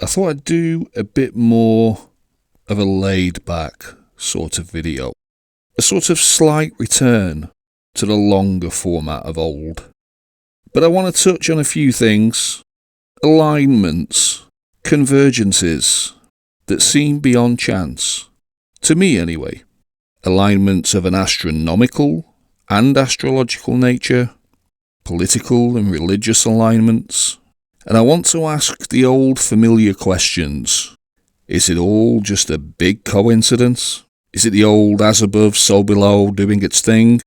I thought I'd do a bit more of a laid-back sort of video. A sort of slight return to the longer format of old. But I want to touch on a few things, alignments, convergences that seem beyond chance, to me anyway. Alignments of an astronomical and astrological nature, political and religious alignments, and I want to ask the old familiar questions. Is it all just a big coincidence? Is it the old as above, so below doing its thing?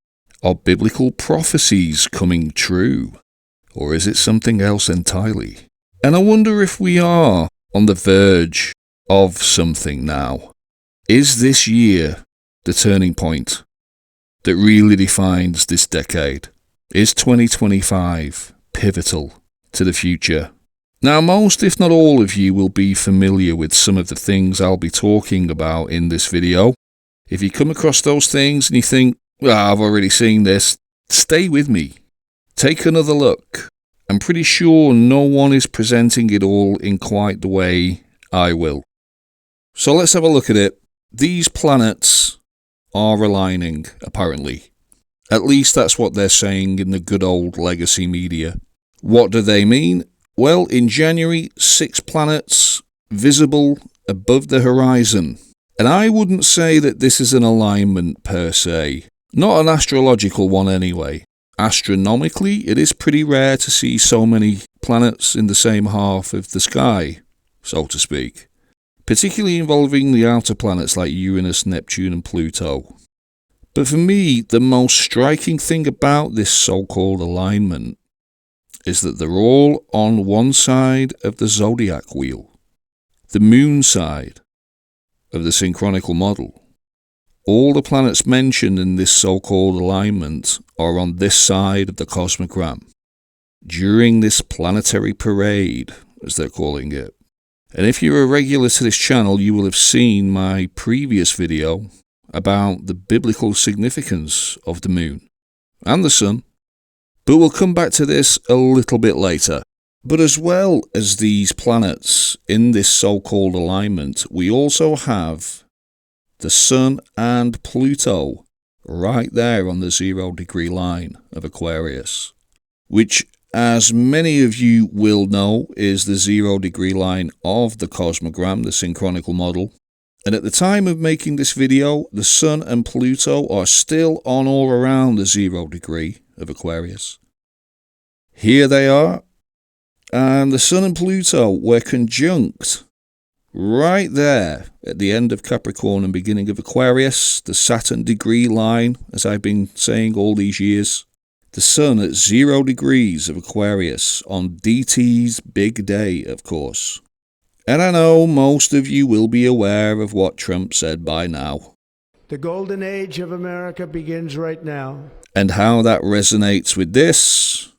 Are biblical prophecies coming true? Or is it something else entirely? And I wonder if we are on the verge of something now. Is this year the turning point that really defines this decade? Is 2025 pivotal to the future? Now, most, if not all of you, will be familiar with some of the things I'll be talking about in this video. If you come across those things and you think, well, I've already seen this, stay with me. Take another look. I'm pretty sure no one is presenting it all in quite the way I will. So let's have a look at it. These planets are aligning, apparently. At least that's what they're saying in the good old legacy media. What do they mean? Well, in January, 6 planets visible above the horizon. And I wouldn't say that this is an alignment per se. Not an astrological one anyway. Astronomically, it is pretty rare to see so many planets in the same half of the sky, so to speak. Particularly involving the outer planets like Uranus, Neptune and Pluto. But for me, the most striking thing about this so-called alignment is that they're all on one side of the zodiac wheel. The moon side of the synchronical model. All the planets mentioned in this so-called alignment are on this side of the cosmogram, during this planetary parade, as they're calling it. And if you're a regular to this channel, you will have seen my previous video about the biblical significance of the moon and the sun. But we'll come back to this a little bit later. But as well as these planets in this so-called alignment, we also have the Sun and Pluto right there on the 0-degree line of Aquarius, which, as many of you will know, is the 0-degree line of the cosmogram, the synchronical model. And at the time of making this video, the Sun and Pluto are still on or around the 0-degree of Aquarius. Here they are, and the Sun and Pluto were conjunct right there at the end of Capricorn and beginning of Aquarius, the Saturn degree line, as I've been saying all these years. The Sun at 0 degrees of Aquarius on DT's big day, of course. And I know most of you will be aware of what Trump said by now. The golden age of America begins right now. And how that resonates with this.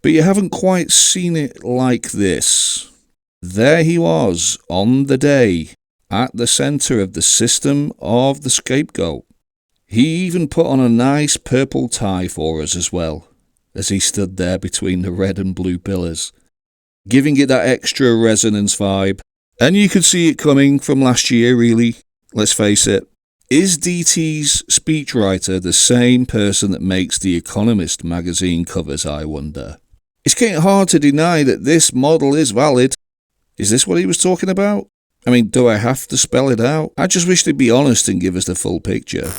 But you haven't quite seen it like this. There he was, on the day, at the centre of the system of the scapegoat. He even put on a nice purple tie for us as well, as he stood there between the red and blue pillars, giving it that extra resonance vibe. And you could see it coming from last year, really, let's face it. Is DT's speechwriter the same person that makes the Economist magazine covers, I wonder? It's getting hard to deny that this model is valid. Is this what he was talking about? I mean, do I have to spell it out? I just wish they'd be honest and give us the full picture.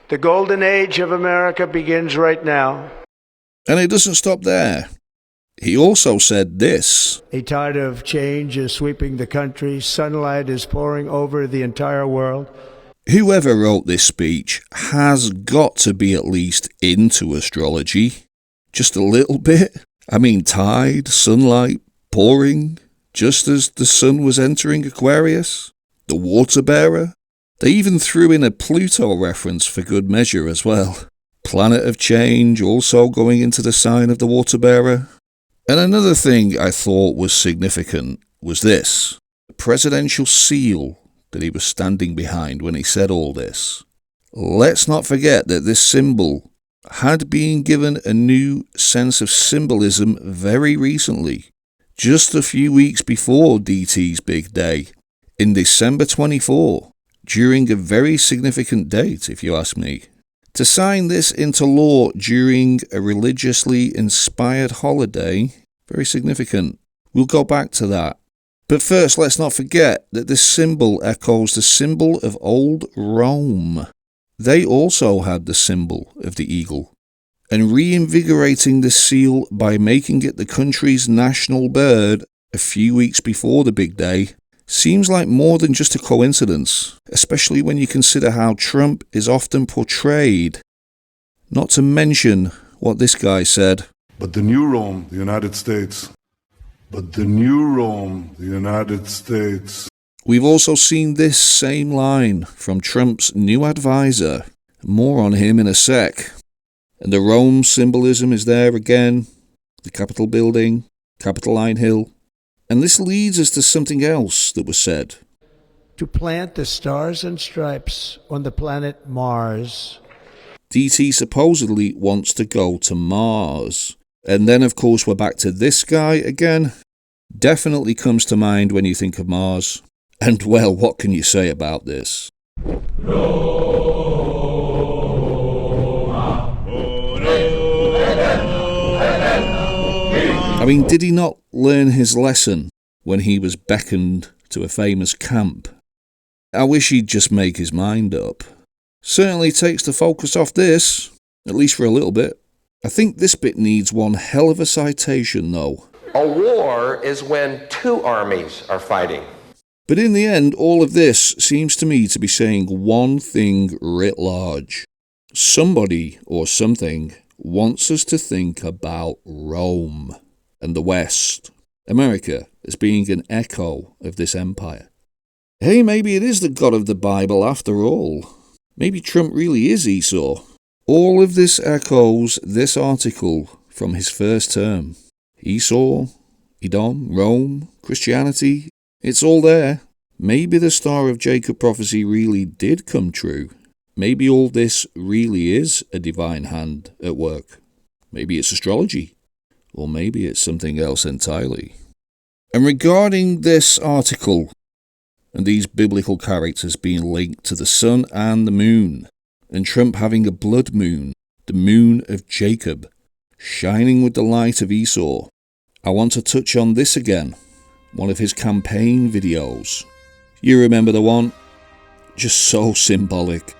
The golden age of America begins right now. And it doesn't stop there. He also said this. A tide of change is sweeping the country. Sunlight is pouring over the entire world. Whoever wrote this speech has got to be at least into astrology. Just a little bit. I mean, tide, sunlight, pouring, just as the sun was entering Aquarius. The water bearer. They even threw in a Pluto reference for good measure as well. Planet of change also going into the sign of the water bearer. And another thing I thought was significant was this. The presidential seal that he was standing behind when he said all this. Let's not forget that this symbol had been given a new sense of symbolism very recently just a few weeks before DT's big day, in December 24, during a very significant date, if you ask me. To sign this into law during a religiously inspired holiday, very significant. We'll go back to that. But first, let's not forget that this symbol echoes the symbol of old Rome. They also had the symbol of the eagle. And reinvigorating the seal by making it the country's national bird a few weeks before the big day seems like more than just a coincidence, especially when you consider how Trump is often portrayed. Not to mention what this guy said. But the new Rome, the United States. But the new Rome, the United States. We've also seen this same line from Trump's new advisor. More on him in a sec. And the Rome symbolism is there again. The Capitol building, Capitoline Hill. And this leads us to something else that was said. To plant the stars and stripes on the planet Mars. DT supposedly wants to go to Mars. And then, of course, we're back to this guy again. Definitely comes to mind when you think of Mars. And, well, what can you say about this? I mean, did he not learn his lesson when he was beckoned to a famous camp? I wish he'd just make his mind up. Certainly takes the focus off this, at least for a little bit. I think this bit needs one hell of a citation, though. A war is when two armies are fighting. But in the end, all of this seems to me to be saying one thing writ large. Somebody or something wants us to think about Rome and the West, America, as being an echo of this empire. Hey, maybe it is the God of the Bible after all. Maybe Trump really is Esau. All of this echoes this article from his first term. Esau, Edom, Rome, Christianity, it's all there. Maybe the Star of Jacob prophecy really did come true. Maybe all this really is a divine hand at work. Maybe it's astrology. Or maybe it's something else entirely. And regarding this article, and these biblical characters being linked to the sun and the moon, and Trump having a blood moon, the moon of Jacob, shining with the light of Esau, I want to touch on this again, one of his campaign videos. You remember the one? Just so symbolic.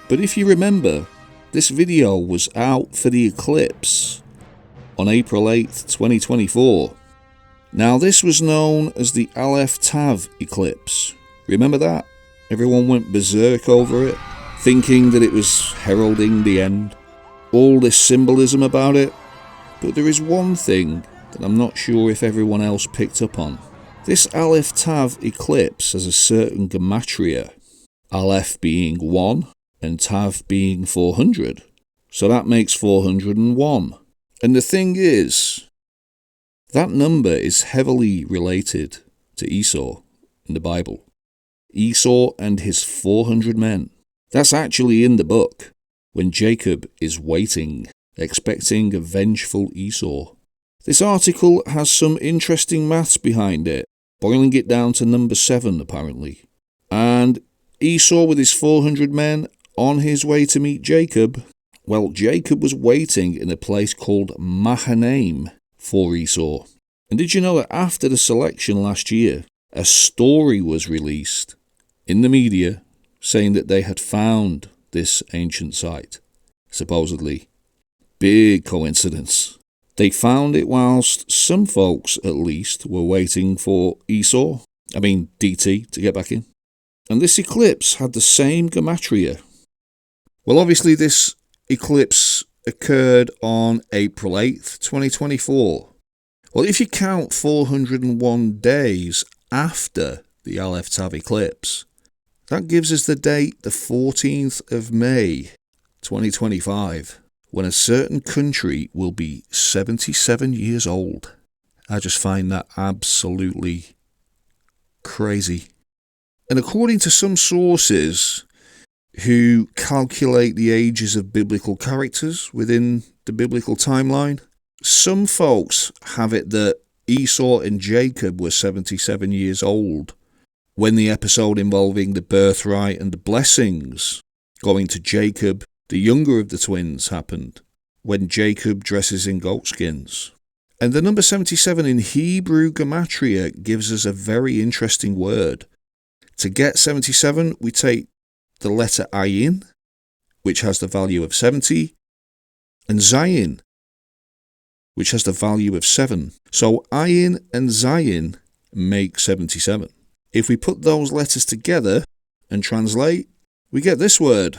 But if you remember, this video was out for the eclipse on April 8th, 2024. Now this was known as the Aleph Tav eclipse. Remember that? Everyone went berserk over it, thinking that it was heralding the end. All this symbolism about it. But there is one thing that I'm not sure if everyone else picked up on. This Aleph Tav eclipse has a certain gematria. Aleph being 1 and Tav being 400. So that makes 401. And the thing is, that number is heavily related to Esau in the Bible. Esau and his 400 men. That's actually in the book, when Jacob is waiting, expecting a vengeful Esau. This article has some interesting maths behind it, boiling it down to number 7 apparently. And Esau with his 400 men on his way to meet Jacob. Well, Jacob was waiting in a place called Mahanaim for Esau. And did you know that after the selection last year, a story was released in the media saying that they had found this ancient site, supposedly. Big coincidence. They found it whilst some folks, at least, were waiting for DT, to get back in. And this eclipse had the same gematria. Well, obviously this eclipse occurred on April 8th, 2024. Well, if you count 401 days after the Aleph Tav eclipse, that gives us the date the 14th of May, 2025, when a certain country will be 77 years old. I just find that absolutely crazy. And according to some sources who calculate the ages of biblical characters within the biblical timeline, some folks have it that Esau and Jacob were 77 years old, when the episode involving the birthright and the blessings going to Jacob, the younger of the twins, happened, when Jacob dresses in goatskins. And the number 77 in Hebrew gematria gives us a very interesting word. To get 77, we take the letter Ayin, which has the value of 70, and Zayin, which has the value of 7. So Ayin and Zayin make 77. If we put those letters together and translate, we get this word.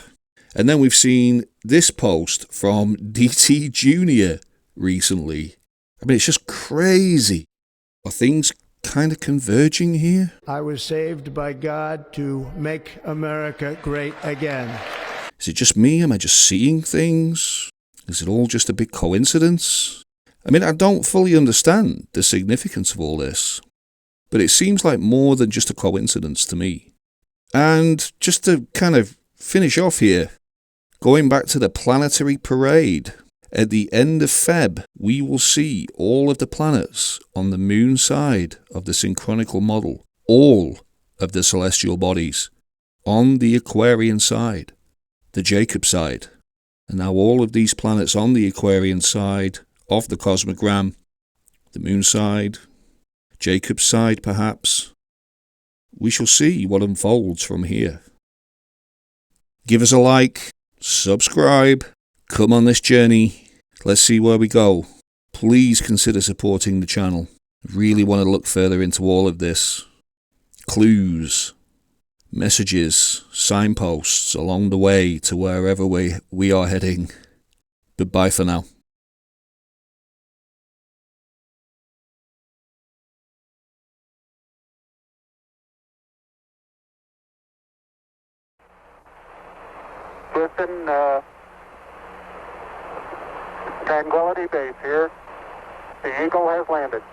And then we've seen this post from DT Jr. recently. I mean, it's just crazy. Are things kind of converging here? I was saved by God to make America great again. Is it just me? Am I just seeing things? Is it all just a big coincidence? I mean, I don't fully understand the significance of all this, but it seems like more than just a coincidence to me. And just to kind of finish off here, going back to the Planetary parade, at the end of Feb, we will see all of the planets on the moon side of the synchronical model, all of the celestial bodies, on the Aquarian side, the Jacob side. And now all of these planets on the Aquarian side of the cosmogram, the moon side, Jacob's side perhaps, we shall see what unfolds from here. Give us a like, subscribe, come on this journey. Let's see where we go. Please consider supporting the channel. I really want to look further into all of this. Clues, messages, signposts along the way to wherever we are heading. Goodbye for now. Listen, Tranquility Base here. The Eagle has landed.